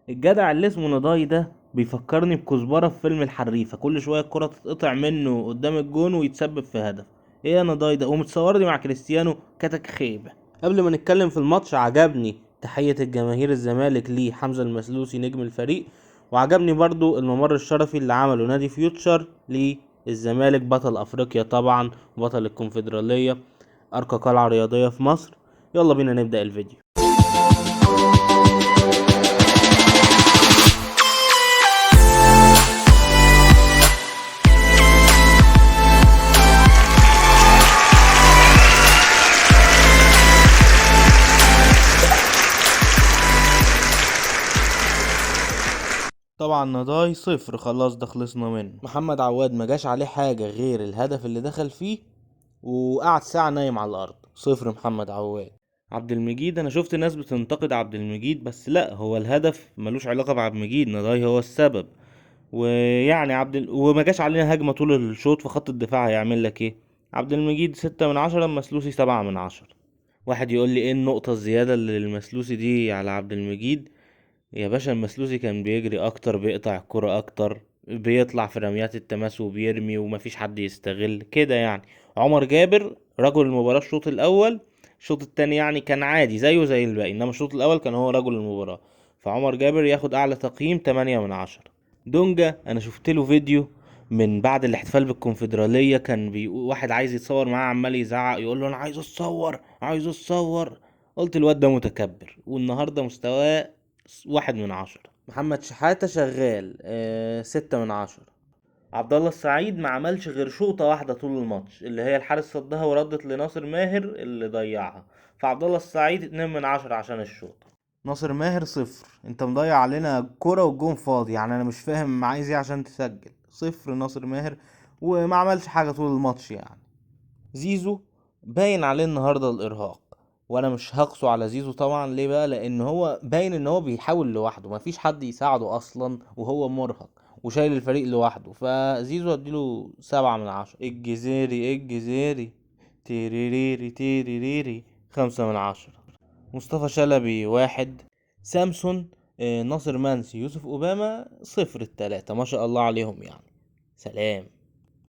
الجدع اللي اسمه نضاي ده بيفكرني بكزبرة في فيلم الحريفة، كل شوية الكرة تتقطع منه قدام الجون ويتسبب في هدف. ايه يا نضاي ده؟ ومتصور لي مع كريستيانو كتك خيبة. قبل ما نتكلم في الماتش، عجبني تحية الجماهير الزمالك ليه حمزة المسلوسي نجم الفريق، وعجبني برضو الممر الشرفي اللي عمله نادي فيوتشر للزمالك، بطل افريقيا طبعا وبطل الكونفدرالية، ارقى قلعة رياضية في مصر. يلا بينا نبدأ الفيديو. طبعا نضاي صفر، خلاص ده خلصنا منه. محمد عواد ما جاش عليه حاجة غير الهدف اللي دخل فيه، وقعد ساعة نايم على الأرض. صفر محمد عواد. عبد المجيد، أنا شفت ناس بتنتقد عبد المجيد، بس لا، هو الهدف ملوش علاقة بعبد المجيد، نضاي هو السبب. ويعني وما جاش علينا هجمة طول الشوط، في خط الدفاع هيعمل لك ايه؟ عبد المجيد 6/10، مسلوسي 7/10. واحد يقول لي ايه النقطة الزيادة اللي المسلوسي دي على عبد المجيد؟ يا باشا، المسلوسي كان بيجري اكتر، بيقطع الكرة اكتر، بيطلع في رميات التماس وبيرمي ومفيش حد يستغل كده يعني. عمر جابر رجل المباراة الشوط الاول. الشوط التاني يعني كان عادي زيه زي الباقي، انما الشوط الاول كان هو رجل المباراة. فعمر جابر ياخد اعلى تقييم 8/10. دونجا، انا شفت له فيديو من بعد الاحتفال بالكونفدرالية، كان واحد عايز يتصور معاه، عمال يزعق يقول له انا عايز اتصور عايز اتصور. قلت الواد ده متكبر، والنهارده مستواه 1/10. محمد شحاتة شغال 6/10. عبد الله السعيد ما عملش غير شوطة واحدة طول الماتش، اللي هي الحارس صدها وردت لناصر ماهر اللي ضيعها. فعبد الله السعيد 2/10 عشان الشوطة. ناصر ماهر صفر، انت مضيع علينا كرة والجون فاضي، يعني انا مش فاهم عايز ايه عشان تسجل. صفر ناصر ماهر، وما عملش حاجة طول الماتش يعني. زيزو باين عليه النهارده الارهاق، وانا مش هقسو على زيزو طبعا. ليه بقى؟ لان هو باين ان هو بيحاول لوحده، مفيش حد يساعده اصلا، وهو مرهق وشايل الفريق لوحده. فزيزو اديله 7/10. الجزيري تيريريري تيريريري 5/10. مصطفى شلبي 1. سامسون ناصر منسي يوسف اوباما 0/3، ما شاء الله عليهم يعني. سلام.